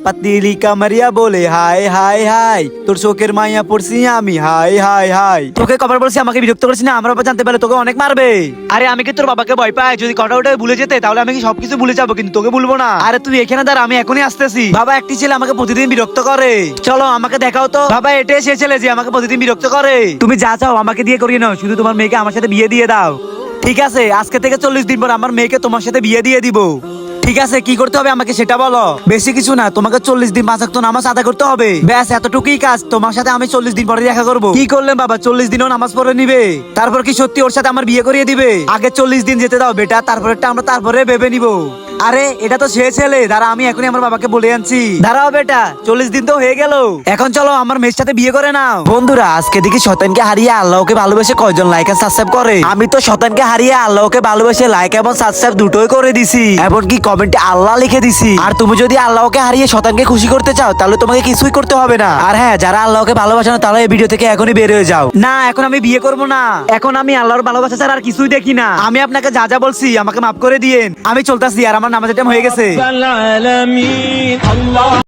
পাতিলি কামারিয়া বলে high high high, তোর চোখের মাইয়া পড়ছি আমি হাই হাই হাই। তোকে কবার বলছি আমাকে বিরক্ত করছিস না, আমার বাবা জানতে পারলে তোকে অনেক মারবে। আরে আমি কি তোর বাবাকে ভয় পাই? যদি কথা ওটা ভুলে যেতে তাহলে আমি কি সবকিছু ভুলে যাবো, কিন্তু তোকে ভুলবো না। আরে তুই এখানে দাঁড়া, আমি এখনই আসতেছি। বাবা একটি ছেলে আমাকে প্রতিদিন বিরক্ত করে, চলো আমাকে দেখাও তো। বাবা এটাই সে ছেলে যে আমাকে প্রতিদিন বিরক্ত করে। তুমি যা চাও আমাকে দিয়ে করিয়ে নাও, শুধু তোমার মেয়েকে আমার সাথে বিয়ে দিয়ে দাও। ঠিক আছে, আজকে থেকে 40 দিন পর আমার মেয়েকে তোমার সাথে বিয়ে দিয়ে দিব। ঠিক আছে, কি করতে হবে আমাকে সেটা বলো। বেশি কিছু না, তোমাকে 40 দিন 5 ওয়াক্ত নামাজ আদায় করতে হবে, ব্যাস এতটুকুই কাজ। তোমার সাথে আমি 40 দিন পরে দেখা করব। কি করলেন বাবা, 40 দিনও নামাজ পড়ে নিবে? তারপর কি সত্যি ওর সাথে আমার বিয়ে করিয়ে দিবে? আগে 40 দিন যেতে দাও বেটা, তারপরেরটা আমরা তারপরে ভেবে নিব। আরে এটা তো সে ছেলে, দাঁড়া আমি এখনই আমার বাবাকে বলে আনছি। দাঁড়াও বেটা, 40 দিন তো হয়ে গেল, এখন চলো আমার মেয়ের সাথে বিয়ে করে নাও। বন্ধুরা, আজকে দেখি শয়তানকে হারিয়ে আল্লাহকে ভালোবেসে কয়জন লাইক এন্ড সাবস্ক্রাইব করে। আমি তো শয়তানকে হারিয়ে আল্লাহকে ভালোবেসে লাইক এবং সাবস্ক্রাইব দুটোই করে দিছি, এমনকি কমেন্টে আল্লাহ লিখে দিছি। আর তুমি যদি আল্লাহকে হারিয়ে শয়তানকে খুশি করতে চাও তাহলে তোমাকে কিছুই করতে হবে না। আর হ্যাঁ, যারা আল্লাহকে ভালোবাসে না তাহলে এই ভিডিও থেকে এখনই বের হয়ে যাও। না, এখন আমি বিয়ে করব না, এখন আমি আল্লাহর ভালোবাসা ছাড়া আর কিছুই দেখি না। আমি আপনাকে যা যা বলছি আমাকে মাফ করে দিয়েন, আমি চলতেছি, আর আমার নামাজের টাইম হয়ে গেছে।